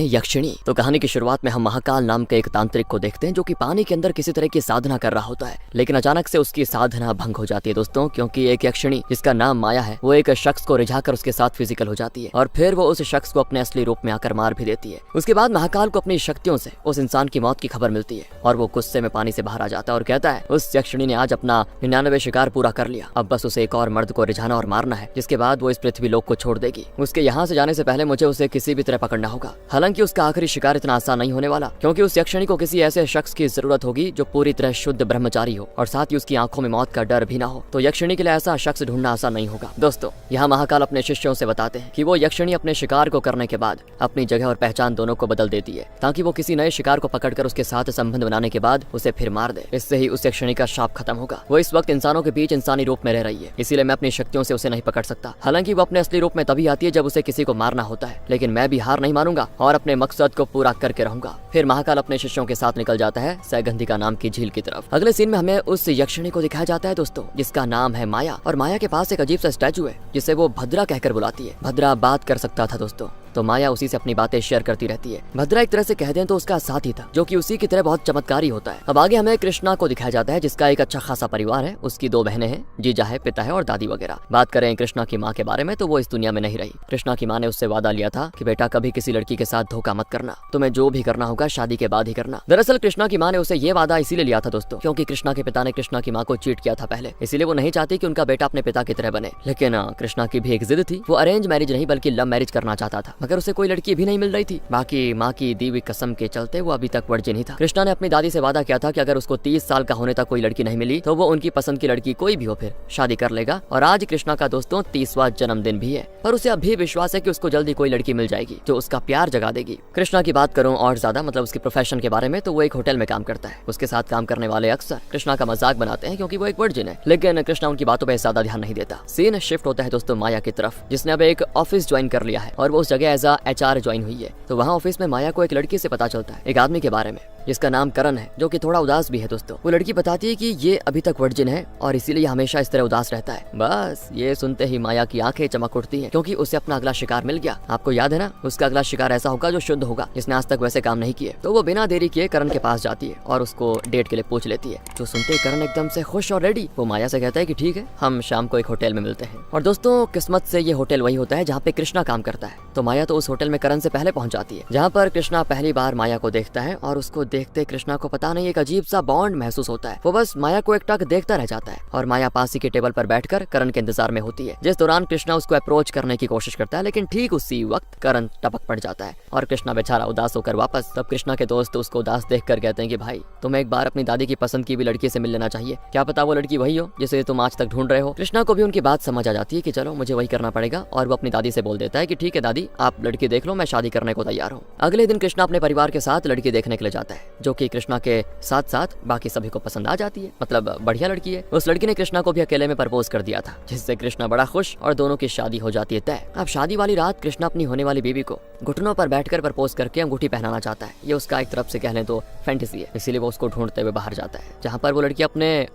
यक्षिणी। तो कहानी की शुरुआत में हम महाकाल नाम के एक तांत्रिक को देखते हैं जो कि पानी के अंदर किसी तरह की साधना कर रहा होता है, लेकिन अचानक से उसकी साधना भंग हो जाती है दोस्तों, क्योंकि एक यक्षिणी जिसका नाम माया है वो एक शख्स को रिझाकर उसके साथ फिजिकल हो जाती है और फिर वो उस शख्स को अपने असली रूप में आकर मार भी देती है। उसके बाद महाकाल को अपनी शक्तियों से उस इंसान की मौत की खबर मिलती है और वो गुस्से में पानी से बाहर आ जाता है और कहता है उस यक्षिणी ने आज अपना 99 शिकार पूरा कर लिया, अब बस उसे एक और मर्द को रिझाना और मारना है, जिसके बाद वो इस पृथ्वी लोक को छोड़ देगी। उसके यहाँ से जाने से पहले मुझे उसे किसी भी तरह पकड़ना होगा। हालांकि उसका आखिरी शिकार इतना आसान नहीं होने वाला, क्योंकि उस यक्षिणी को किसी ऐसे शख्स की जरूरत होगी जो पूरी तरह शुद्ध ब्रह्मचारी हो और साथ ही उसकी आंखों में मौत का डर भी ना हो। तो यक्षिणी के लिए ऐसा शख्स ढूंढना आसान नहीं होगा। दोस्तों, यहाँ महाकाल अपने शिष्यों से बताते हैं कि वो यक्षिणी अपने शिकार को करने के बाद अपनी जगह और पहचान दोनों को बदल देती है, ताकि वो किसी नए शिकार को पकड़कर उसके साथ संबंध बनाने के बाद उसे फिर मार दे। इससे ही उस यक्षिणी का शाप खत्म होगा। वो इस वक्त इंसानों के बीच इंसानी रूप में रह रही है, इसीलिए मैं अपनी शक्तियों से उसे नहीं पकड़ सकता। हालांकि वो अपने असली रूप में तभी आती है जब उसे किसी को मारना होता है, लेकिन मैं भी हार नहीं मानूंगा और अपने मकसद को पूरा करके रहूंगा। फिर महाकाल अपने शिष्यों के साथ निकल जाता है सैगंधिका नाम की झील की तरफ। अगले सीन में हमें उस यक्षिणी को दिखाया जाता है दोस्तों, जिसका नाम है माया, और माया के पास एक अजीब सा स्टैचू है जिसे वो भद्रा कहकर बुलाती है। भद्रा बात कर सकता था दोस्तों, तो माया उसी से अपनी बातें शेयर करती रहती है। भद्रा एक तरह से कह दें तो उसका साथी था, जो कि उसी की तरह बहुत चमत्कारी होता है। अब आगे हमें कृष्णा को दिखाया जाता है, जिसका एक अच्छा खासा परिवार है। उसकी 2 बहनें हैं, जीजा है, पिता है और दादी वगैरह। बात करें कृष्णा की माँ के बारे में तो वो इस दुनिया में नहीं रही। कृष्णा की माँ ने उससे वादा लिया था कि बेटा कभी किसी लड़की के साथ धोखा मत करना, तुम्हें जो भी करना होगा शादी के बाद ही करना। दरअसल कृष्णा की माँ ने उसे ये वादा इसीलिए लिया था दोस्तों, क्योंकि कृष्णा के पिता ने कृष्णा की माँ को चीट किया था पहले, इसीलिए वो नहीं चाहती कि उनका बेटा अपने पिता की तरह बने। लेकिन कृष्णा की भी एक जिद थी, वो अरेंज मैरिज नहीं बल्कि लव मैरिज करना चाहता था, मगर उसे कोई लड़की भी नहीं मिल रही थी। बाकी माँ की दी हुई कसम के चलते वो अभी तक वर्जिन ही था। कृष्णा ने अपनी दादी से वादा किया था कि अगर उसको 30 साल का होने तक कोई लड़की नहीं मिली तो वो उनकी पसंद की लड़की कोई भी हो फिर शादी कर लेगा। और आज कृष्णा का दोस्तों 30वां जन्मदिन भी है, पर उसे अभी विश्वास है कि उसको जल्दी कोई लड़की मिल जाएगी जो उसका प्यार जगा देगी। कृष्णा की बात करूं और ज्यादा मतलब उसके प्रोफेशन के बारे में, तो वो एक होटल में काम करता है। उसके साथ काम करने वाले अक्सर कृष्णा का मजाक बनाते हैं क्योंकि वो एक वर्जिन है, लेकिन कृष्णा उनकी बातों पर ज्यादा ध्यान नहीं देता। सीन शिफ्ट होता है दोस्तों माया की तरफ, जिसने अब एक ऑफिस ज्वाइन कर लिया है और वो उस जगह एज HR ज्वाइन हुई है। तो वहाँ ऑफिस में माया को एक लड़की से पता चलता है, एक आदमी के बारे में जिसका नाम करण है, जो कि थोड़ा उदास भी है दोस्तों। वो लड़की बताती है कि ये अभी तक वर्जिन है और इसीलिए हमेशा इस तरह उदास रहता है। बस ये सुनते ही माया की आंखें चमक उठती हैं, क्योंकि उसे अपना अगला शिकार मिल गया। आपको याद है ना, उसका अगला शिकार ऐसा होगा जो शुद्ध होगा, जिसने आज तक वैसे काम नहीं किए। तो वो बिना देरी किए करण के पास जाती है और उसको डेट के लिए पूछ लेती है। तो सुनते ही करण एकदम से खुश और रेडी। वो माया से कहता है कि ठीक है, हम शाम को एक होटल में मिलते हैं। और दोस्तों किस्मत से ये होटल वही होता है जहाँ पे कृष्णा काम करता है। तो माया तो उस होटल में करण से पहले पहुंच जाती है, जहाँ पर कृष्णा पहली बार माया को देखता है और उसको देखते कृष्णा को पता नहीं एक अजीब सा बॉन्ड महसूस होता है। वो बस माया को एकटक देखता रह जाता है और माया पास ही के टेबल पर बैठकर करण के इंतजार में होती है। जिस दौरान कृष्णा उसको अप्रोच करने की कोशिश करता है, लेकिन ठीक उसी वक्त करण टपक पड़ जाता है और कृष्णा बेचारा उदास होकर वापस। तब कृष्णा के दोस्त उसको उदास देखकर कहते हैं कि भाई तुम्हें एक बार अपनी दादी की पसंद की भी लड़की से मिल लेना चाहिए, क्या पता वो लड़की वही हो जिसे तुम आज तक ढूंढ रहे हो। कृष्णा को भी उनकी बात समझ आ जाती है कि चलो मुझे वही करना पड़ेगा, और वो अपनी दादी से बोल देता है कि ठीक है दादी, आप लड़की देख लो, मैं शादी करने को तैयार हूँ। अगले दिन कृष्णा अपने परिवार के साथ लड़की देखने के लिए जाता है, जो कि कृष्णा के साथ साथ बाकी सभी को पसंद आ जाती है, मतलब बढ़िया लड़की है। उस लड़की ने कृष्णा को भी अकेले में प्रपोज कर दिया था, जिससे कृष्णा बड़ा खुश और दोनों की शादी हो जाती है तय। अब शादी वाली रात कृष्णा अपनी होने वाली बीवी को घुटनों पर बैठकर प्रपोज करके अंगूठी पहनाना चाहता है। ये उसका एक तरफ से कह लें तो फैंटेसी है, इसीलिए वो उसको ढूंढते हुए बाहर जाता है, जहाँ पर वो लड़की अपने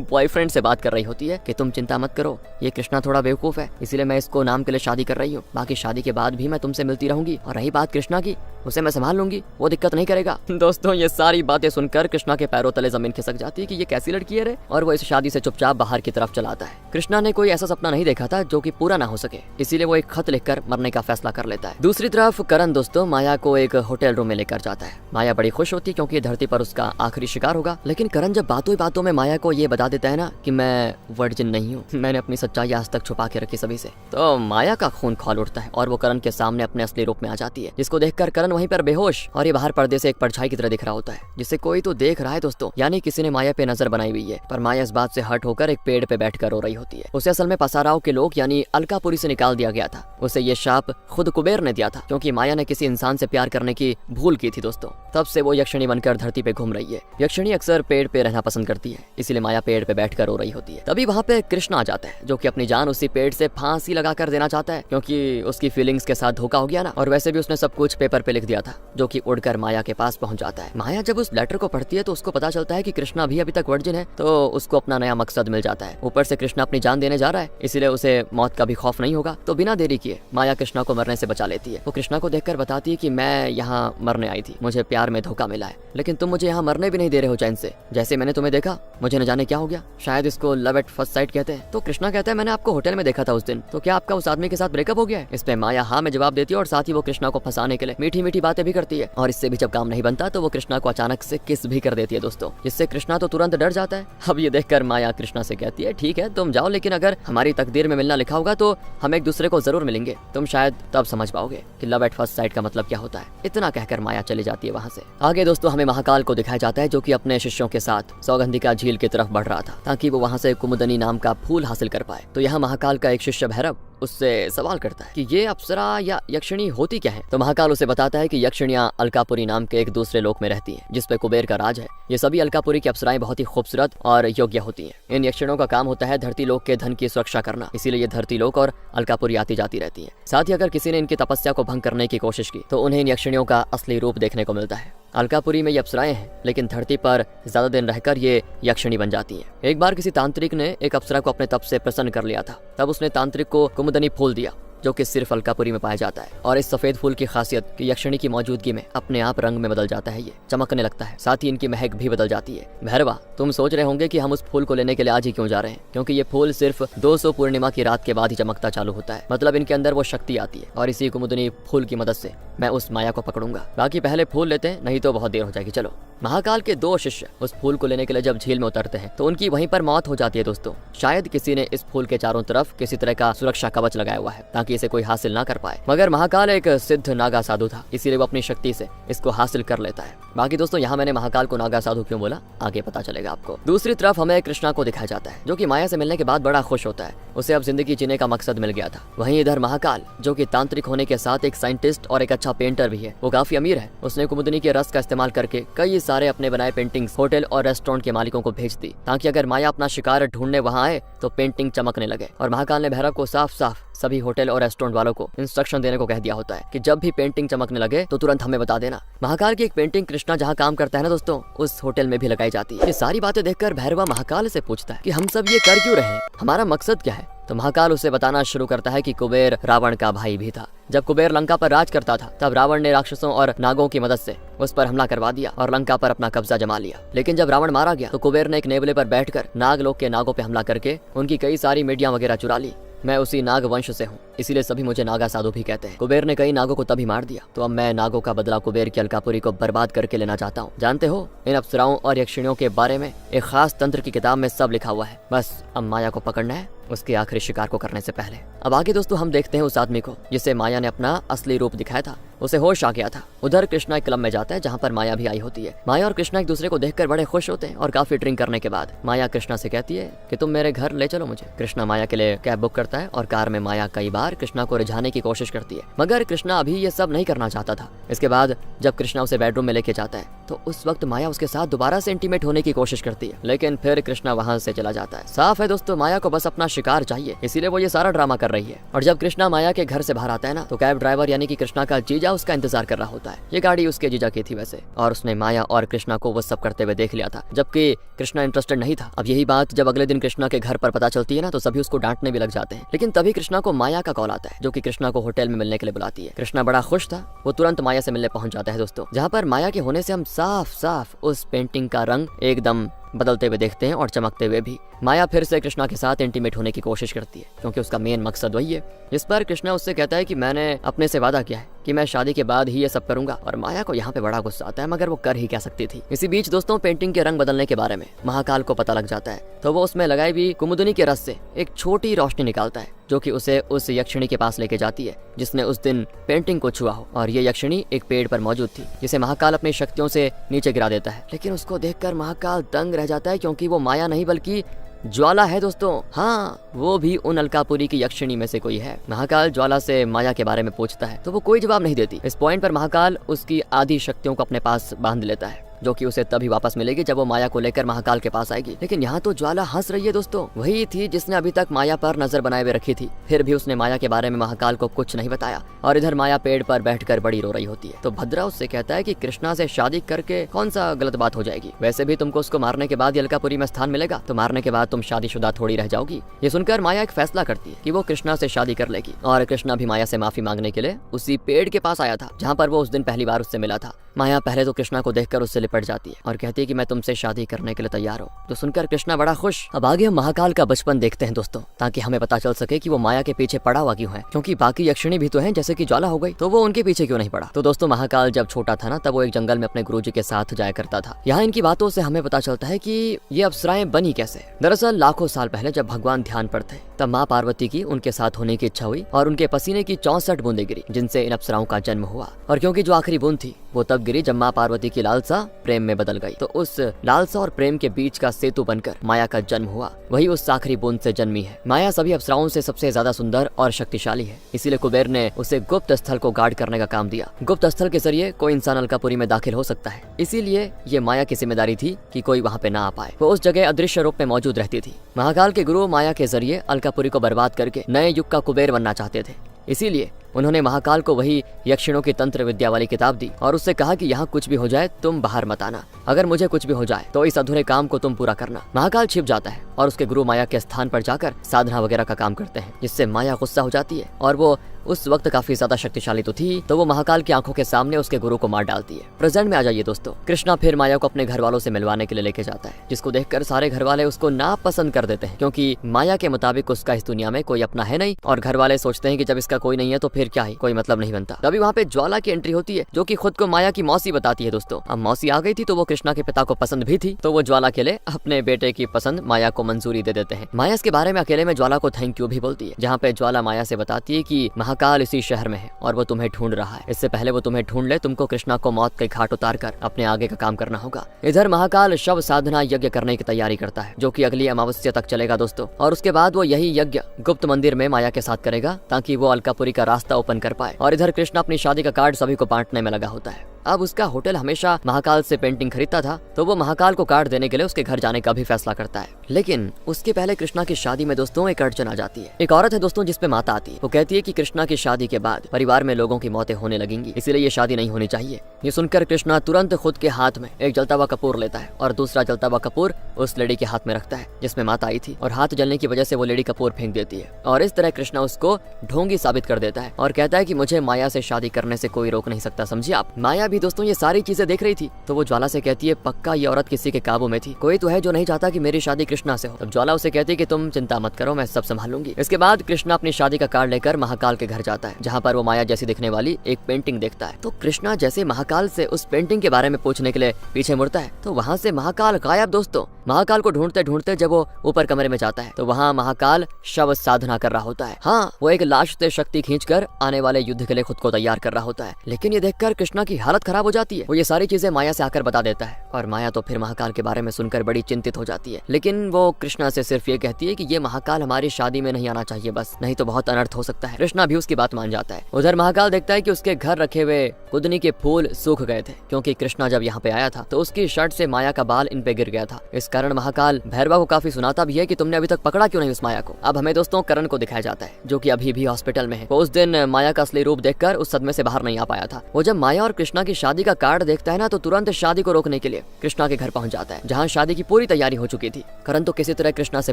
बॉयफ्रेंड से बात कर रही होती है कि तुम चिंता मत करो, ये कृष्णा थोड़ा बेवकूफ है, इसीलिए मैं इसको नाम के लिए शादी कर रही हूँ, बाकी शादी के बाद भी मैं तुमसे मिलती रहूंगी, और रही बात कृष्णा की, उसे मैं संभाल लूंगी, वो दिक्कत नहीं करेगा। दोस्तों ये सारी बातें सुनकर कृष्णा के पैरों तले जमीन खिसक जाती है कि ये कैसी लड़की है रे, और वो इस शादी से चुपचाप बाहर की तरफ चलाता है। कृष्णा ने कोई ऐसा सपना नहीं देखा था जो कि पूरा ना हो सके, इसीलिए वो एक खत लिखकर मरने का फैसला कर लेता है। दूसरी तरफ करण दोस्तों माया को एक होटल रूम में लेकर जाता है। माया बड़ी खुश होती है क्योंकि धरती पर उसका आखिरी शिकार होगा, लेकिन करण जब बातों ही बातों में माया को ये बता देता है ना कि मैं वर्जिन नहीं हूँ, मैंने अपनी सच्चाई आज तक छुपा के रखी सभी से, तो माया का खून खौल उठता है और वो करण के सामने अपने असली रूप में आ जाती है, जिसको देखकर करण वहीं पर बेहोश और ये बाहर पर्दे से एक परछाई की तरह दिख रहा होता है, जिससे कोई तो देख रहा है दोस्तों, यानी किसी ने माया पे नजर बनाई हुई है। पर माया इस बात से हट होकर एक पेड़ पे बैठकर रो रही होती है। उसे असल में पसाराव के लोग यानी अलकापुरी से निकाल दिया गया था। उसे ये शाप खुद कुबेर ने दिया था, क्योंकि माया ने किसी इंसान से प्यार करने की भूल की थी दोस्तों। तब से वो यक्षिणी बनकर धरती पे घूम रही है। यक्षिणी अक्सर पेड़ पे रहना पसंद करती है, इसीलिए माया पेड़ पे बैठकर रो रही होती है। तभी वहाँ पे कृष्णा आ जाता है, जो कि अपनी जान उसी पेड़ से फांसी लगाकर देना चाहता है, क्योंकि उसकी फीलिंग्स के साथ धोखा हो गया ना, और वैसे भी उसने सब कुछ पेपर पे लिख दिया था, जो कि उड़कर माया के पास पहुंच जाता है। माया जब उस लेटर को पढ़ती है तो उसको पता चलता है कि कृष्णा भी अभी तक वर्जिन है, तो उसको अपना नया मकसद मिल जाता है। ऊपर से कृष्णा अपनी जान देने जा रहा है, इसीलिए उसे मौत का भी खौफ नहीं होगा। तो बिना देरी किए माया कृष्णा को मरने से बचा लेती है। वो कृष्णा को देखकर बताती है कि मैं यहाँ मरने आई थी, मुझे प्यार में धोखा मिला है, लेकिन तुम मुझे यहाँ मरने भी नहीं दे रहे हो चैन से। जैसे मैंने तुम्हें देखा मुझे न जाने क्या हो गया, शायद इसको लव एट फर्स्ट साइट कहते हैं। तो कृष्णा कहता है मैंने आपको होटल में देखा था उस दिन, तो क्या आपका उस आदमी के साथ ब्रेकअप हो गया है? इस पे माया हाँ में जवाब देती है और साथ ही वो कृष्णा को फंसाने के लिए मीठी मीठी बातें भी करती है। और इससे भी जब काम नहीं बनता तो वो कृष्णा को अचानक से किस भी कर देती है दोस्तों, जिससे कृष्णा तो तुरंत डर जाता है। अब ये देखकर माया कृष्णा से कहती है ठीक है तुम जाओ, लेकिन अगर हमारी तकदीर में मिलना लिखा होगा तो हम एक दूसरे को जरूर मिलेंगे, तुम शायद तब समझ पाओगे कि लव एट फर्स्ट साइट का मतलब क्या होता है। इतना कहकर माया चली जाती है वहाँ से। आगे दोस्तों हमें महाकाल को दिखाया जाता है, जो कि अपने शिष्यों के साथ सौगंधिका झील की तरफ बढ़ रहा था ताकि वो वहाँ से कुमुदनी नाम का फूल हासिल कर पाए। तो यहाँ महाकाल का एक शिष्य भैरव उससे सवाल करता है कि ये अप्सरा या यक्षिणी होती क्या है। तो महाकाल उसे बताता है कि यक्षिणियां अलकापुरी नाम के एक दूसरे लोक में रहती हैं, जिसपे कुबेर का राज है। ये सभी अलकापुरी की अप्सराएं बहुत ही खूबसूरत और योग्य होती हैं। इन यक्षिणों का काम होता है धरती लोक के धन की सुरक्षा करना, इसीलिए ये धरती लोक और अलकापुरी आती जाती रहती है। साथ ही अगर किसी ने इनकी तपस्या को भंग करने की कोशिश की तो उन्हें इन यक्षिणियों का असली रूप देखने को मिलता है। अलकापुरी में ये अप्सराएं हैं, लेकिन धरती पर ज्यादा दिन रहकर ये यक्षिणी बन जाती हैं। एक बार किसी तांत्रिक ने एक अप्सरा को अपने तप से प्रसन्न कर लिया था, तब उसने तांत्रिक को कुमुदनी फूल दिया, जो कि सिर्फ अलकापुरी में पाया जाता है। और इस सफेद फूल की खासियत कि यक्षिणी की मौजूदगी में अपने आप रंग में बदल जाता है, ये चमकने लगता है, साथ ही इनकी महक भी बदल जाती है। भैरवा तुम सोच रहे होंगे कि हम उस फूल को लेने के लिए आज ही क्यों जा रहे हैं, क्योंकि ये फूल सिर्फ 200 पूर्णिमा की रात के बाद ही चमकता चालू होता है। मतलब इनके अंदर वो शक्ति आती है और इसी कुमुदनी फूल की मदद से मैं उस माया को पकड़ूंगा। बाकी पहले फूल लेते हैं, नहीं तो बहुत देर हो जाएगी। चलो। महाकाल के 2 शिष्य उस फूल को लेने के लिए जब झील में उतरते हैं तो उनकी वहीं पर मौत हो जाती है दोस्तों। शायद किसी ने इस फूल के चारों तरफ किसी तरह का सुरक्षा कवच लगाया हुआ है ताकि इसे कोई हासिल ना कर पाए। मगर महाकाल एक सिद्ध नागा साधु था, इसीलिए वो अपनी शक्ति से इसको हासिल कर लेता है। बाकी दोस्तों यहाँ मैंने महाकाल को नागा साधु क्यों बोला आगे पता चलेगा आपको। दूसरी तरफ हमें कृष्णा को दिखाया जाता है, जो कि माया से मिलने के बाद बड़ा खुश होता है। उसे अब जिंदगी जीने का मकसद मिल गया था। वहीं इधर महाकाल, जो कि तांत्रिक होने के साथ एक साइंटिस्ट और एक अच्छा पेंटर भी है, वो काफी अमीर है। उसने कुमुदनी के रस का इस्तेमाल करके कई सारे अपने बनाए पेंटिंग्स होटल और रेस्टोरेंट के मालिकों को भेज दी, ताकि अगर माया अपना शिकार ढूंढने वहां आए तो पेंटिंग चमकने लगे। और महाकाल ने भैरव को साफ साफ सभी होटल और रेस्टोरेंट वालों को इंस्ट्रक्शन देने को कह दिया होता है कि जब भी पेंटिंग चमकने लगे तो तुरंत हमें बता देना। महाकाल की एक पेंटिंग कृष्णा जहाँ काम करता है ना दोस्तों, उस होटल में भी लगाई जाती है। ये सारी बातें देखकर भैरवा महाकाल से पूछता है कि हम सब ये कर क्यों रहे हैं, हमारा मकसद क्या है। तो महाकाल उसे बताना शुरू करता है कि कुबेर रावण का भाई भी था। जब कुबेर लंका पर राज करता था तब रावण ने राक्षसों और नागों की मदद से उस पर हमला करवा दिया और लंका पर अपना कब्जा जमा लिया। लेकिन जब रावण मारा गया तो कुबेर ने एक नेवले पर बैठकर नागलोक के नागों पे हमला करके उनकी कई सारी मीडिया वगैरह चुरा ली। मैं उसी नाग वंश से हूँ, इसीलिए सभी मुझे नागा साधु भी कहते हैं। कुबेर ने कई नागों को तभी मार दिया, तो अब मैं नागों का बदला कुबेर की अलकापुरी को बर्बाद करके लेना चाहता हूँ। जानते हो, इन अप्सराओं और यक्षिणियों के बारे में एक खास तंत्र की किताब में सब लिखा हुआ है। बस अब माया को पकड़ना है उसके आखिरी शिकार को करने से पहले। अब आगे दोस्तों हम देखते हैं उस आदमी को जिसे माया ने अपना असली रूप दिखाया था। उसे होश आ गया था। उधर कृष्णा एक क्लब में जाता है जहाँ पर माया भी आई होती है। माया और कृष्णा एक दूसरे को देखकर बड़े खुश होते हैं और काफी ड्रिंक करने के बाद माया कृष्णा से कहती है कि तुम मेरे घर ले चलो मुझे। कृष्णा माया के लिए कैब बुक करता है और कार में माया कई बार कृष्णा को रिझाने की कोशिश करती है, मगर कृष्णा अभी ये सब नहीं करना चाहता था। इसके बाद जब कृष्णा उसे बेडरूम में लेके जाता है तो उस वक्त माया उसके साथ दोबारा से इंटीमेट होने की कोशिश करती है, लेकिन फिर कृष्णा वहाँ से चला जाता है। साफ है दोस्तों, माया को बस अपना शिकार चाहिए, इसीलिए वो ये सारा ड्रामा कर रही है। और जब कृष्णा माया के घर से बाहर आता है ना, तो कैब ड्राइवर यानी कि कृष्णा का जीजा उसका इंतजार कर रहा होता है। ये गाड़ी उसके जीजा की थी वैसे, और उसने माया और कृष्णा को वो सब करते हुए देख लिया था, जबकि कृष्णा इंटरेस्टेड नहीं था। अब यही बात जब अगले दिन कृष्णा के घर पर पता चलती है ना, तो सभी उसको डांटने भी लग जाते हैं। लेकिन तभी कृष्णा को माया का कॉल आता है, जो कि कृष्णा को होटल में मिलने के लिए बुलाती है। कृष्णा बड़ा खुश था, वो तुरंत माया से मिलने पहुंच जाता है दोस्तों, जहाँ पर माया के होने से हम साफ साफ उस पेंटिंग का रंग एकदम बदलते हुए देखते हैं और चमकते हुए भी। माया फिर से कृष्णा के साथ इंटीमेट होने की कोशिश करती है, क्योंकि उसका मेन मकसद वही है। इस पर कृष्णा उससे कहता है कि मैंने अपने से वादा किया है कि मैं शादी के बाद ही ये सब करूंगा, और माया को यहाँ पे बड़ा गुस्सा आता है, मगर वो कर ही क्या सकती थी। इसी बीच दोस्तों पेंटिंग के रंग बदलने के बारे में महाकाल को पता लग जाता है, तो वो उसमें लगाई हुई कुमुदनी के रस से एक छोटी रोशनी निकालता है, जो कि उसे उस यक्षिणी के पास लेके जाती है जिसने उस दिन पेंटिंग को छुआ हो। और ये यक्षिणी एक पेड़ पर मौजूद थी, जिसे महाकाल अपनी शक्तियों से नीचे गिरा देता है। लेकिन उसको देखकर महाकाल दंग रह जाता है, क्योंकि वो माया नहीं बल्कि ज्वाला है दोस्तों। हाँ, वो भी उन अलकापुरी की यक्षिणी में से कोई है। महाकाल ज्वाला से माया के बारे में पूछता है, तो वो कोई जवाब नहीं देती। इस पॉइंट पर महाकाल उसकी आधी शक्तियों को अपने पास बांध लेता है जो कि उसे तभी वापस मिलेगी जब वो माया को लेकर महाकाल के पास आएगी। लेकिन यहाँ तो ज्वाला हंस रही है दोस्तों, वही थी जिसने अभी तक माया पर नजर बनाए हुए रखी थी। फिर भी उसने माया के बारे में महाकाल को कुछ नहीं बताया और इधर माया पेड़ पर बैठकर बड़ी रो रही होती है। तो भद्रा उससे कहता है कि कृष्णा से शादी करके कौन सा गलत बात हो जाएगी, वैसे भी तुमको उसको मारने के बाद ही अलकापुरी में स्थान मिलेगा, तो मारने के बाद तुम शादीशुदा थोड़ी रह जाओगी। ये सुनकर माया एक फैसला करती है कि वो कृष्णा से शादी कर लेगी और कृष्णा भी माया से माफी मांगने के लिए उसी पेड़ के पास आया था जहाँ पर वो उस दिन पहली बार उससे मिला था। माया पहले तो कृष्णा को देखकर उससे लिपट जाती है और कहती है कि मैं तुमसे शादी करने के लिए तैयार हूँ। तो सुनकर कृष्णा बड़ा खुश। अब आगे हम महाकाल का बचपन देखते हैं दोस्तों, ताकि हमें पता चल सके कि वो माया के पीछे पड़ा हुआ क्यों है, क्योंकि बाकी यक्षिणी भी तो हैं जैसे कि ज्वाला हो गई, तो वो उनके पीछे क्यों नहीं पड़ा। तो दोस्तों महाकाल जब छोटा था ना, तब वो एक जंगल में अपने गुरुजी के साथ जाया करता था। यहाँ इनकी बातों से हमें पता चलता है कि ये अप्सराएं बनी कैसे। दरअसल लाखों साल पहले जब भगवान ध्यान पर थे, तब माँ पार्वती की उनके साथ होने की इच्छा हुई और उनके पसीने की 64 बूंदें गिरी, जिनसे इन अप्सराओं का जन्म हुआ। और क्योंकि जो आखिरी बूंद थी वो तब गिरी जब माँ पार्वती की लालसा प्रेम में बदल गई, तो उस लालसा और प्रेम के बीच का सेतु बनकर माया का जन्म हुआ। वही उस आखिरी बूंद से जन्मी है। माया सभी अप्सराओं से सबसे ज्यादा सुंदर और शक्तिशाली है, इसीलिए कुबेर ने उसे गुप्त स्थल को गार्ड करने का काम दिया। गुप्त स्थल के जरिए कोई इंसान अलकापुरी में दाखिल हो सकता है, इसीलिए ये माया की जिम्मेदारी थी कि कोई वहाँ पे ना आ पाए। वो उस जगह अदृश्य रूप में मौजूद रहती थी। महाकाल के गुरु माया के जरिए अलकापुरी को बर्बाद करके नए युग का कुबेर बनना चाहते थे, इसीलिए उन्होंने महाकाल को वही यक्षिणों की तंत्र विद्या वाली किताब दी और उससे कहा कि यहाँ कुछ भी हो जाए तुम बाहर मत आना, अगर मुझे कुछ भी हो जाए तो इस अधूरे काम को तुम पूरा करना। महाकाल छिप जाता है और उसके गुरु माया के स्थान पर जाकर साधना वगैरह का काम करते हैं, जिससे माया गुस्सा हो जाती है और वो उस वक्त काफी ज्यादा शक्तिशाली तो थी, तो वो महाकाल की आंखों के सामने उसके गुरु को मार डालती है। प्रेजेंट में आ जाइए दोस्तों, कृष्णा फिर माया को अपने घर वालों से मिलवाने के लिए लेके जाता है, जिसको देखकर सारे घर वाले उसको नापसंद कर देते हैं, क्योंकि माया के मुताबिक उसका इस दुनिया में कोई अपना है नहीं और घर वाले सोचते हैं कि जब इसका कोई नहीं है तो फिर क्या है, कोई मतलब नहीं बनता। तभी वहाँ पे ज्वाला की एंट्री होती है, जो कि खुद को माया की मौसी बताती है दोस्तों। अब मौसी आ गई थी तो वो कृष्णा के पिता को पसंद भी थी, तो वो ज्वाला के लिए अपने बेटे की पसंद माया को मंजूरी दे देते हैं। माया इसके बारे में अकेले में ज्वाला को थैंक यू भी बोलती है, जहाँ पे ज्वाला माया से बताती है कि महाकाल इसी शहर में है और वो तुम्हें ढूंढ रहा है, इससे पहले वो तुम्हें ढूंढ ले तुमको कृष्णा को मौत के घाट उतार कर अपने आगे का काम करना होगा। इधर महाकाल शव साधना यज्ञ करने की तैयारी करता है, जो कि अगली अमावस्या तक चलेगा दोस्तों, और उसके बाद वो यही यज्ञ गुप्त मंदिर में माया के साथ करेगा ताकि वो अलकापुरी का रास्ता ओपन कर पाए। और इधर कृष्णा अपनी शादी का कार्ड सभी को बांटने में लगा होता है। अब उसका होटल हमेशा महाकाल से पेंटिंग खरीदता था, तो वो महाकाल को कार्ड देने के लिए उसके घर जाने का भी फैसला करता है। लेकिन उसके पहले कृष्णा की शादी में दोस्तों एक अड़चन आ जाती है। एक औरत है दोस्तों जिसपे माता आती है, वो कहती है कि कृष्णा की शादी के बाद परिवार में लोगों की मौतें होने लगेंगी, इसीलिए ये शादी नहीं होनी चाहिए। ये सुनकर कृष्णा तुरंत खुद के हाथ में एक जलता हुआ कपूर लेता है और दूसरा जलता हुआ कपूर उस लेडी के हाथ में रखता है जिसमें माता आई थी, और हाथ जलने की वजह से वो लेडी कपूर फेंक देती है। और इस तरह कृष्णा उसको ढोंगी साबित कर देता है और कहता है कि मुझे माया से शादी करने से कोई रोक नहीं सकता, समझिए आप। माया भी दोस्तों ये सारी चीजें देख रही थी, तो वो ज्वाला से कहती है पक्का ये औरत किसी के काबू में थी, कोई तो है जो नहीं चाहता कि मेरी शादी कृष्णा से हो। तब ज्वाला उसे कहती है कि तुम चिंता मत करो, मैं सब संभाल लूंगी। इसके बाद कृष्णा अपनी शादी का कार्ड लेकर महाकाल के घर जाता है, जहाँ पर वो माया जैसी दिखने वाली एक पेंटिंग देखता है। तो कृष्णा जैसे महाकाल से उस पेंटिंग के बारे में पूछने के लिए पीछे मुड़ता है, तो वहाँ से महाकाल गायब दोस्तों। महाकाल को ढूंढते ढूंढते जब वो ऊपर कमरे में जाता है, तो वहाँ महाकाल शव साधना कर रहा होता है। हाँ, वो एक लाश से शक्ति खींचकर आने वाले युद्ध के लिए खुद को तैयार कर रहा होता है। लेकिन ये देखकर कृष्णा की हालत खराब हो जाती है। वो ये सारी चीजें माया से आकर बता देता है और माया तो फिर महाकाल के बारे में सुनकर बड़ी चिंतित हो जाती है। लेकिन वो कृष्णा से सिर्फ ये कहती है कि ये महाकाल हमारी शादी में नहीं आना चाहिए बस, नहीं तो बहुत अनर्थ हो सकता है। कृष्णा भी उसकी बात मान जाता है। उधर महाकाल देखता है कि उसके घर रखे हुए कुदनी के फूल सूख गए थे, क्योंकि कृष्णा जब यहाँ पे आया था तो उसकी शर्ट से माया का बाल इन पे गिर गया था। इस कारण महाकाल भैरवा को काफी सुनाता भी है कि तुमने अभी तक पकड़ा क्यों नहीं उस माया को। अब हमें दोस्तों करण को दिखाया जाता है, जो कि अभी भी हॉस्पिटल में है। वो उस दिन माया का असली रूप देखकर उस सदमे से बाहर नहीं आ पाया था। वो जब माया और कृष्णा की शादी का कार्ड देखता है ना, तो तुरंत शादी को रोकने के लिए कृष्णा के घर पहुंच जाता है, जहाँ शादी की पूरी तैयारी हो चुकी थी। करण तो किसी तरह कृष्णा से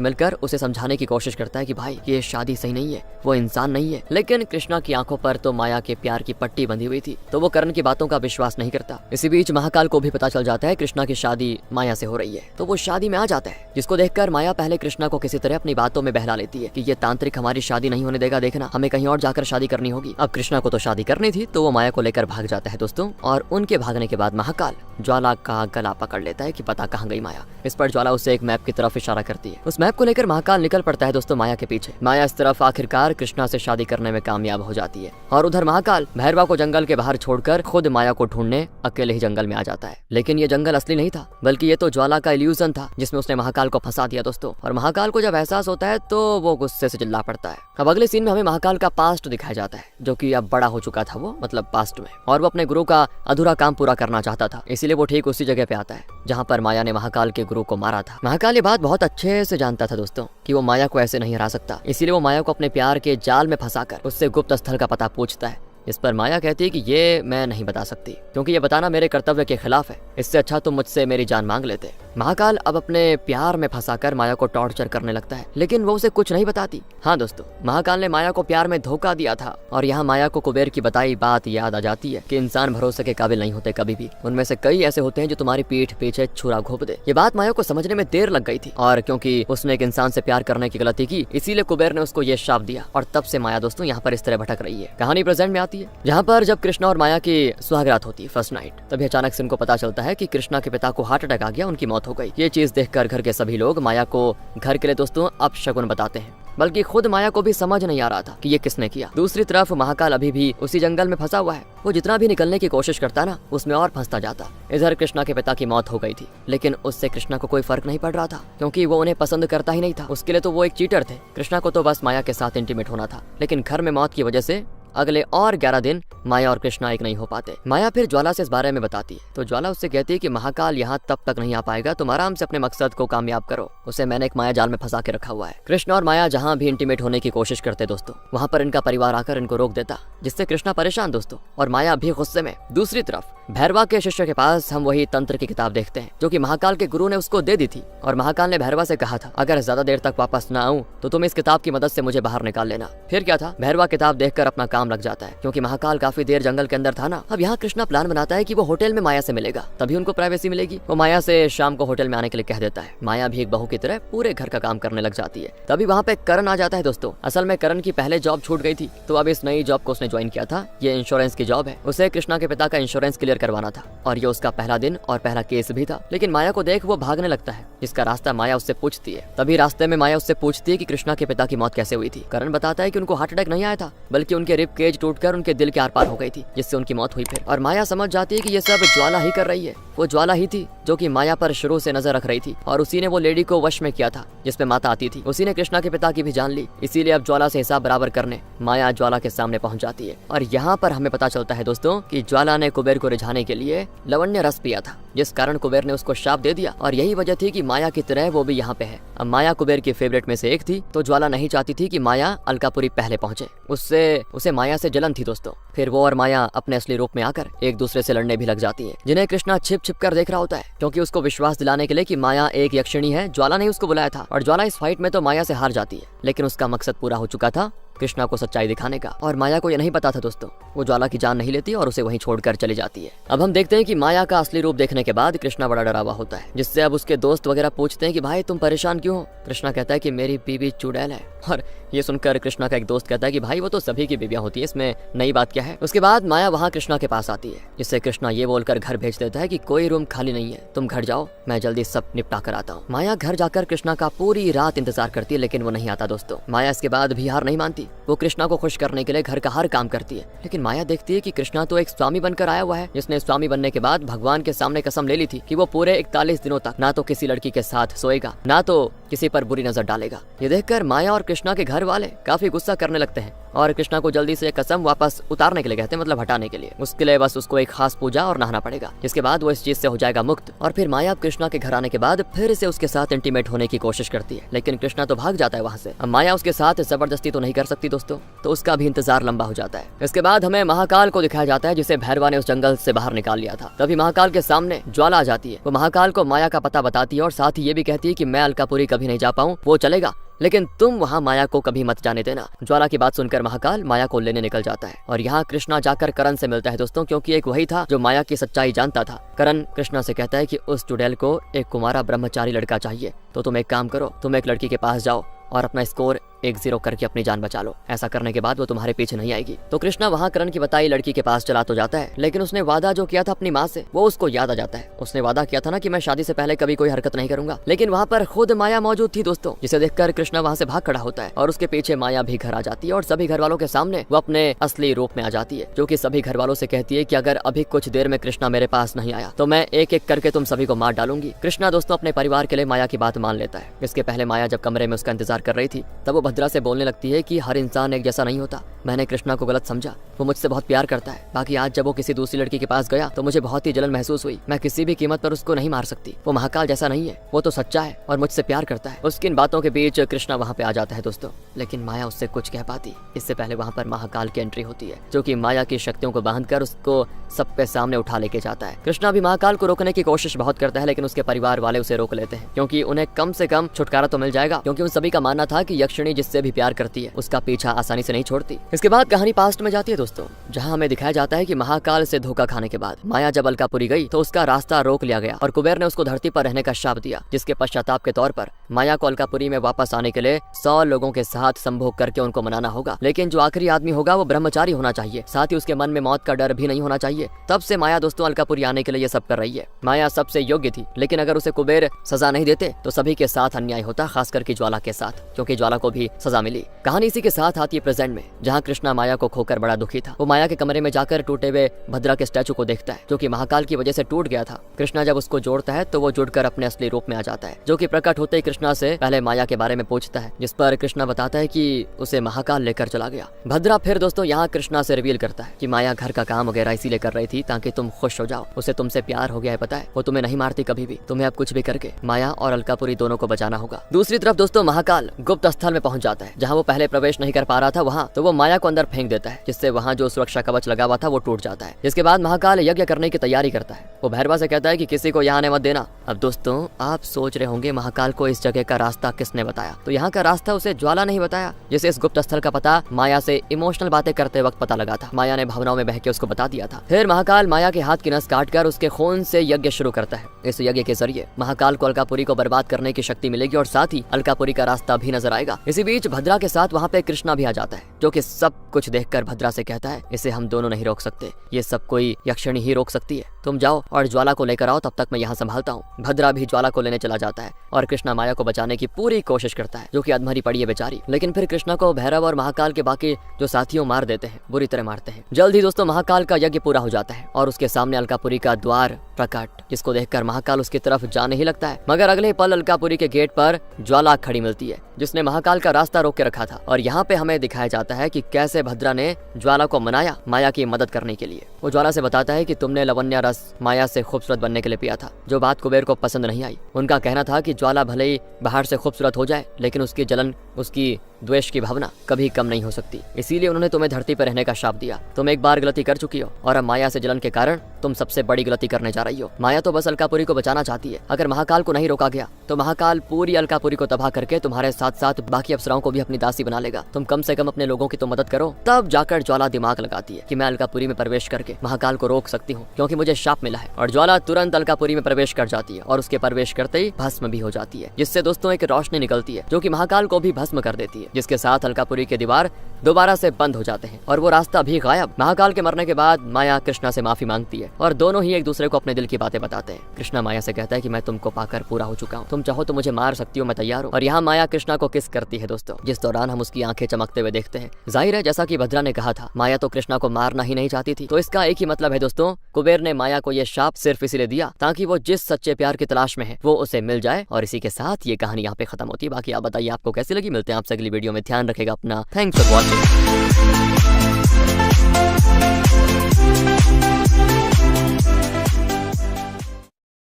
मिलकर उसे समझाने की कोशिश करता है कि भाई ये शादी सही नहीं है, वो इंसान नहीं है। लेकिन कृष्णा की आंखों पर तो माया के प्यार की पट्टी बंधी हुई थी, तो वो करण की बातों का विश्वास नहीं करता। इसी बीच महाकाल को भी पता चल जाता है कृष्णा की शादी माया से हो रही है, तो वो शादी में आ जाता है, जिसको देखकर माया पहले कृष्णा को किसी तरह अपनी बातों में बहला लेती है कि ये तांत्रिक हमारी शादी नहीं होने देगा, देखना हमें कहीं और जाकर शादी करनी होगी। अब कृष्णा को तो शादी करनी थी, तो वो माया को लेकर भाग जाता है दोस्तों। और उनके भागने के बाद महाकाल ज्वाला का गला पकड़ लेता है कि पता कहाँ गई माया। इस पर ज्वाला उसे एक मैप की तरफ इशारा करती है। उस मैप को लेकर महाकाल निकल पड़ता है दोस्तों माया के पीछे। माया इस तरफ आखिरकार कृष्णा से शादी करने में कामयाब हो जाती है, और उधर महाकाल भैरवा को जंगल के बाहर छोड़कर खुद माया को ढूंढने अकेले ही जंगल में आ जाता है। लेकिन ये जंगल असली नहीं था, बल्कि ये तो ज्वाला का इल्यूजन था, जिसमें उसने महाकाल को फंसा दिया दोस्तों। और महाकाल को जब एहसास होता है तो वो गुस्से से चिल्ला पड़ता है। अब अगले सीन में हमें महाकाल का पास्ट दिखाया जाता है, जो कि अब बड़ा हो चुका था वो, मतलब पास्ट में, और वो अपने गुरु का अधूरा काम पूरा करना चाहता था, इसीलिए वो ठीक उसी जगह पे आता है जहाँ पर माया ने महाकाल के गुरु को मारा था। महाकाल ये बात बहुत अच्छे से जानता था दोस्तों कि वो माया को ऐसे नहीं हरा सकता, इसीलिए वो माया को अपने प्यार के जाल में फंसाकर उससे गुप्त स्थल का पता पूछता है। इस पर माया कहती है कि ये मैं नहीं बता सकती क्योंकि ये बताना मेरे कर्तव्य के खिलाफ है, इससे अच्छा तुम मुझसे मेरी जान मांग लेते। महाकाल अब अपने प्यार में फंसाकर माया को टॉर्चर करने लगता है, लेकिन वो उसे कुछ नहीं बताती। हाँ दोस्तों, महाकाल ने माया को प्यार में धोखा दिया था और यहाँ माया को कुबेर की बताई बात याद आ जाती है कि इंसान भरोसे के काबिल नहीं होते कभी भी, उनमें से कई ऐसे होते हैं जो तुम्हारी पीठ पीछे छुरा घोंप दे। ये बात माया को समझने में देर लग गई थी और क्योंकि उसने एक इंसान से प्यार करने की गलती की, इसीलिए कुबेर ने उसको ये श्राप दिया और तब से माया दोस्तों यहाँ पर इस तरह भटक रही है। कहानी प्रेजेंट में आती है जहाँ पर जब कृष्णा और माया की सुहागरात होती है फर्स्ट नाइट, तभी अचानक से उनको पता चलता है कि कृष्णा के पिता को हार्ट अटैक आ गया, उनकी मौत हो गई। ये चीज देखकर घर के सभी लोग माया को घर के लिए दोस्तों अपशगुन बताते हैं, बल्कि खुद माया को भी समझ नहीं आ रहा था कि ये किसने किया। दूसरी तरफ महाकाल अभी भी उसी जंगल में फंसा हुआ है, वो जितना भी निकलने की कोशिश करता ना उसमें और फंसता जाता। इधर कृष्णा के पिता की मौत हो गई थी, लेकिन उससे कृष्णा को कोई फर्क नहीं पड़ रहा था क्योंकि वो उन्हें पसंद करता ही नहीं था, उसके लिए तो वो एक चीटर थे। कृष्णा को तो बस माया के साथ इंटीमेट होना था, लेकिन घर में मौत की वजह से अगले और 11 दिन माया और कृष्णा एक नहीं हो पाते। माया फिर ज्वाला से इस बारे में बताती है, तो ज्वाला उससे कहती है कि महाकाल यहाँ तब तक नहीं आ पाएगा, तुम आराम से अपने मकसद को कामयाब करो, उसे मैंने एक माया जाल में फंसा के रखा हुआ है। कृष्णा और माया जहाँ भी इंटीमेट होने की कोशिश करते दोस्तों, वहाँ पर इनका परिवार आकर इनको रोक देता, जिससे कृष्णा परेशान दोस्तों और माया भी गुस्से में। दूसरी तरफ भैरवा के शिष्य के पास हम वही तंत्र की किताब देखते हैं जो कि महाकाल के गुरु ने उसको दे दी थी और महाकाल ने भैरवा से कहा था अगर ज्यादा देर तक वापस ना आऊं तो तुम इस किताब की मदद से मुझे बाहर निकाल लेना। फिर क्या था, भैरवा किताब देखकर अपना काम लग जाता है क्योंकि महाकाल काफी देर जंगल के अंदर था ना। अब यहाँ कृष्णा प्लान बनाता है कि वो होटल में माया से मिलेगा, तभी उनको प्राइवेसी मिलेगी। वो माया से शाम को होटल में आने के लिए कह देता है। माया भी एक बहू की तरह पूरे घर का काम करने लग जाती है। तभी वहाँ पे करण आ जाता है दोस्तों। असल में करण की पहले जॉब छूट गई थी, तो अब इस नई जॉब को उसने ज्वाइन किया था। ये इंश्योरेंस की जॉब है, उसे कृष्णा के पिता का इंश्योरेंस क्लियर करवाना था और ये उसका पहला दिन और पहला केस भी था। लेकिन माया को देख वो भागने लगता है, जिसका रास्ता माया उससे पूछती है। तभी रास्ते में माया उससे पूछती है कि कृष्णा के पिता की मौत कैसे हुई थी। करण बताता है कि उनको हार्ट अटैक नहीं आया था, बल्कि उनके रिब केज टूटकर उनके दिल के आर पार हो गई थी, जिससे उनकी मौत हुई। फिर और माया समझ जाती है कि ये सब ज्वाला ही कर रही है। वो ज्वाला ही थी जो कि माया पर शुरू से नजर रख रही थी और उसी ने वो लेडी को वश में किया था जिसपे माता आती थी। उसी ने कृष्णा के पिता की भी जान ली, इसीलिए अब ज्वाला से हिसाब बराबर करने माया ज्वाला के सामने पहुंच जाती है। और यहाँ पर हमें पता चलता है दोस्तों कि ज्वाला ने कुबेर को रिझाने के लिए लवण्य रस पिया था, जिस कारण कुबेर ने उसको शाप दे दिया और यही वजह थी कि माया की तरह वो भी यहाँ पे है। अब माया कुबेर की फेवरेट में से एक थी, तो ज्वाला नहीं चाहती थी कि माया अलकापुरी पहले पहुंचे। उसे माया से जलन थी दोस्तों। फिर वो और माया अपने असली रूप में आकर एक दूसरे से लड़ने भी लग जाती है, जिन्हें कृष्णा छिप छिप कर देख रहा होता है क्योंकि उसको विश्वास दिलाने के लिए कि माया एक यक्षिणी है। ज्वाला ने उसको बुलाया था और ज्वाला इस फाइट में तो माया से हार जाती है, लेकिन उसका मकसद पूरा हो चुका था, कृष्णा को सच्चाई दिखाने का। और माया को यह नहीं पता था दोस्तों, वो ज्वाला की जान नहीं लेती और उसे वहीं छोड़कर चली जाती है। अब हम देखते हैं कि माया का असली रूप देखने के बाद कृष्णा बड़ा डरा हुआ होता है, जिससे अब उसके दोस्त वगैरह पूछते हैं कि भाई तुम परेशान क्यों हो। कृष्णा कहता है कि मेरी बीवी चुड़ैल है। और ये सुनकर कृष्णा का एक दोस्त कहता है कि भाई वो तो सभी की बीवियां होती है, इसमें नई बात क्या है। उसके बाद माया वहाँ कृष्णा के पास आती है, जिससे कृष्णा ये बोलकर घर भेज देता है कि कोई रूम खाली नहीं है, तुम घर जाओ, मैं जल्दी सब निपटा कर आता हूँ। माया घर जाकर कृष्णा का पूरी रात इंतजार करती है, लेकिन वो नहीं आता दोस्तों। माया इसके बाद भी हार नहीं मानती, वो कृष्णा को खुश करने के लिए घर का हर काम करती है। लेकिन माया देखती है कि कृष्णा तो एक स्वामी बनकर आया हुआ है, जिसने स्वामी बनने के बाद भगवान के सामने कसम ले ली थी कि वो पूरे 41 दिनों तक ना तो किसी लड़की के साथ सोएगा, ना तो किसी पर बुरी नजर डालेगा। ये देखकर माया और कृष्णा के घर वाले काफी गुस्सा करने लगते हैं और कृष्णा को जल्दी से कसम वापस उतारने के लिए कहते हैं, मतलब हटाने के लिए। उसके लिए बस उसको एक खास पूजा और नहाना पड़ेगा, जिसके बाद वो इस चीज से हो जाएगा मुक्त। और फिर माया कृष्णा के घर आने के बाद फिर से उसके साथ इंटीमेट होने की कोशिश करती है, लेकिन कृष्णा तो भाग जाता है वहाँ से। अब माया उसके साथ जबरदस्ती तो नहीं कर सकती दोस्तों, तो उसका भी इंतजार लंबा हो जाता है। इसके बाद हमें महाकाल को दिखाया जाता है, जिसे भैरवा ने उस जंगल से बाहर निकाल लिया था। तभी महाकाल के सामने ज्वाला आ जाती है। वो महाकाल को माया का पता बताती है और साथ ही ये भी कहती है कि मैं अलकापुरी कभी नहीं जा पाऊँ, वो चलेगा, लेकिन तुम वहाँ माया को कभी मत जाने देना। ज्वाला की बात सुनकर महाकाल माया को लेने निकल जाता है और यहाँ कृष्णा जाकर करण से मिलता है दोस्तों, क्योंकि एक वही था जो माया की सच्चाई जानता था। करण कृष्णा से कहता है कि उस चुड़ैल को एक कुमारा ब्रह्मचारी लड़का चाहिए, तो तुम एक काम करो, तुम एक लड़की के पास जाओ और अपना स्कोर 1-0 करके अपनी जान बचा लो। ऐसा करने के बाद वो तुम्हारे पीछे नहीं आएगी। तो कृष्णा वहाँ करण की बताई लड़की के पास चला तो जाता है, लेकिन उसने वादा जो किया था अपनी माँ से वो उसको याद आ जाता है। उसने वादा किया था ना कि मैं शादी से पहले कभी कोई हरकत नहीं करूंगा, लेकिन वहाँ पर खुद माया मौजूद थी दोस्तों, जिसे देखकर कृष्णा वहाँ से भाग खड़ा होता है और उसके पीछे माया भी घर आ जाती है और सभी घर वालों के सामने वो अपने असली रूप में आ जाती है, जो कि सभी घर वालों से कहती है कि अगर अभी कुछ देर में कृष्णा मेरे पास नहीं आया तो मैं एक एक करके तुम सभी को मार डालूंगी। कृष्णा दोस्तों अपने परिवार के लिए माया की बात मान लेता है। इसके पहले माया जब कमरे में उसका इंतजार कर रही थी, तब वो भद्रा से बोलने लगती है कि हर इंसान एक जैसा नहीं होता, मैंने कृष्णा को गलत समझा, वो मुझसे बहुत प्यार करता है। बाकी आज जब वो किसी दूसरी लड़की के पास गया तो मुझे बहुत ही जलन महसूस हुई। मैं किसी भी कीमत पर उसको नहीं मार सकती। वो महाकाल जैसा नहीं है, वो तो सच्चा है और मुझसे प्यार करता है। उसकी इन बातों के बीच कृष्णा वहाँ पे आ जाता है दोस्तों, लेकिन माया उससे कुछ कह पाती। इससे पहले वहाँ पर महाकाल की एंट्री होती है, जो कि माया की शक्तियों को बांध कर उसको सबके सामने उठा लेके जाता है। कृष्णा भी महाकाल को रोकने की कोशिश बहुत करता है, लेकिन उसके परिवार वाले उसे रोक लेते हैं, क्योंकि उन्हें कम से कम छुटकारा तो मिल जाएगा, क्योंकि उन सभी का मानना था कि यक्षिणी जिससे भी प्यार करती है उसका पीछा आसानी से नहीं छोड़ती। इसके बाद कहानी पास्ट में जाती है दोस्तों, जहाँ हमें दिखाया जाता है कि महाकाल से धोखा खाने के बाद माया जब अलकापुरी गई तो उसका रास्ता रोक लिया गया और कुबेर ने उसको धरती पर रहने का शाप दिया, जिसके पश्चाताप के तौर पर माया को अलकापुरी में वापस आने के लिए 100 लोगों के साथ संभोग करके उनको मनाना होगा। लेकिन जो आखिरी आदमी होगा वो ब्रह्मचारी होना चाहिए, साथ ही उसके मन में मौत का डर भी नहीं होना चाहिए। तब से माया दोस्तों अलकापुरी आने के लिए ये सब कर रही है। माया सबसे योग्य थी, लेकिन अगर उसे कुबेर सजा नहीं देते तो सभी के साथ अन्याय होता, खास करके ज्वाला के साथ, क्योंकि ज्वाला को भी सजा मिली। कहानी इसी के साथ आती है प्रेजेंट में, जहाँ कृष्णा माया को खोकर बड़ा दुखी था। वो माया के कमरे में जाकर टूटे हुए भद्रा के स्टैचू को देखता है, जो कि महाकाल की वजह से टूट गया था। कृष्णा जब उसको जोड़ता है तो वो जुड़कर अपने असली रूप में आ जाता है, जो कि प्रकट होते ही कृष्णा से पहले माया के बारे में पूछता है, जिस पर कृष्णा बताता है कि उसे महाकाल लेकर चला गया। भद्रा फिर दोस्तों यहाँ कृष्णा से रिवील करता है कि माया घर का काम वगैरह इसीलिए कर रही थी ताकि तुम खुश हो जाओ। उसे तुमसे प्यार हो गया है, पता है, वो तुम्हें नहीं मारती कभी भी। तुम्हें अब कुछ भी करके माया और अलकापुरी दोनों को बचाना होगा। दूसरी तरफ दोस्तों महाकाल गुप्त स्थल में पहुंच जाता है, जहाँ वो पहले प्रवेश नहीं कर पा रहा था वहाँ, तो वो माया को अंदर फेंक देता है, जिससे वहाँ जो सुरक्षा कवच लगा हुआ था वो टूट जाता है। इसके बाद महाकाल यज्ञ करने की तैयारी करता है। वो भैरवा से कहता है कि किसी को यहाँ आने मत देना। अब दोस्तों आप सोच रहे होंगे महाकाल को इस जगह का रास्ता किसने बताया, तो यहाँ का रास्ता उसे ज्वाला नहीं बताया, जिसे इस गुप्त स्थल का पता माया से इमोशनल बातें करते वक्त पता लगा था। माया ने भावनाओं में बह के उसको बता दिया था। फिर महाकाल माया के हाथ की नस काटकर उसके खून से यज्ञ शुरू करता है। इस यज्ञ के जरिए महाकाल को अलकापुरी को बर्बाद करने की शक्ति मिलेगी और साथ ही अलकापुरी का रास्ता भी नजर आएगा। इसी बीच भद्रा के साथ वहाँ पे कृष्णा भी आ जाता है, जो कि सब कुछ देखकर भद्रा से कहता है, इसे हम दोनों नहीं रोक सकते, ये सब कोई यक्षिणी ही रोक सकती है। तुम जाओ और ज्वाला को लेकर आओ, तब तक मैं यहाँ संभालता हूँ। भद्रा भी ज्वाला को लेने चला जाता है और कृष्णा माया को बचाने की पूरी कोशिश करता है, जो कि अधमरी पड़ी है बेचारी। लेकिन फिर कृष्णा को भैरव और महाकाल के बाकी जो साथियों मार देते हैं, बुरी तरह मारते हैं। जल्द ही दोस्तों महाकाल का यज्ञ पूरा हो जाता है और उसके सामने अलकापुरी का द्वार प्रकट, जिसको देखकर महाकाल उसकी तरफ जाने ही लगता है, मगर अगले पल अलकापुरी के गेट पर ज्वाला खड़ी मिलती है, जिसने महाकाल का रास्ता रोक के रखा था। और यहाँ पे हमें दिखाया जाता है कि कैसे भद्रा ने ज्वाला को मनाया माया की मदद करने के लिए। वो ज्वाला से बताता है कि तुमने लवण्य रस माया से खूबसूरत बनने के लिए पिया था, जो बात कुबेर को पसंद नहीं आई। उनका कहना था कि ज्वाला भले ही बाहर से खूबसूरत हो जाए, लेकिन उसकी जलन, उसकी द्वेष की भावना कभी कम नहीं हो सकती। इसीलिए उन्होंने तुम्हें धरती पर रहने का शाप दिया। तुम एक बार गलती कर चुकी हो और अब माया से जलन के कारण तुम सबसे बड़ी गलती करने जा रही हो। माया तो बस अलकापुरी को बचाना चाहती है। अगर महाकाल को नहीं रोका गया तो महाकाल पूरी अलकापुरी को तबाह करके तुम्हारे साथ साथ बाकी अप्सराओं को भी अपनी दासी बना लेगा। तुम कम से कम अपने लोगों की तो मदद करो। तब जाकर ज्वाला दिमाग लगाती है कि मैं अलकापुरी में प्रवेश करके महाकाल को रोक सकती हूँ, क्योंकि मुझे शाप मिला है। और ज्वाला तुरंत अलकापुरी में प्रवेश कर जाती है और उसके प्रवेश करते ही भस्म भी हो जाती है, जिससे दोस्तों एक रोशनी निकलती है, जो कि महाकाल को भी भस्म कर देती है, जिसके साथ अलकापुरी के दीवार दोबारा से बंद हो जाते हैं और वो रास्ता भी गायब। महाकाल के मरने के बाद माया कृष्णा से माफी मांगती है और दोनों ही एक दूसरे को अपने दिल की बातें बताते हैं। कृष्णा माया से कहता है कि मैं तुमको पाकर पूरा हो चुका हूँ, तुम चाहो तो मुझे मार सकती हो, मैं तैयार हूँ। और यहाँ माया कृष्णा को किस करती है दोस्तों, जिस दौरान हम उसकी आंखें चमकते हुए देखते हैं। जाहिर है जैसा कि भद्रा ने कहा था, माया तो कृष्णा को मारना ही नहीं चाहती थी। तो इसका एक ही मतलब है दोस्तों, कुबेर ने माया को यह शाप सिर्फ इसीलिए दिया ताकि वो जिस सच्चे प्यार की तलाश में है वो उसे मिल जाए। और इसी के साथ ये कहानी यहाँ पे खत्म होती है। बाकी आप बताइए आपको कैसी लगी। मिलते हैं आपसे अगली वीडियो में। ध्यान रखेगा अपना। Thanks for watching.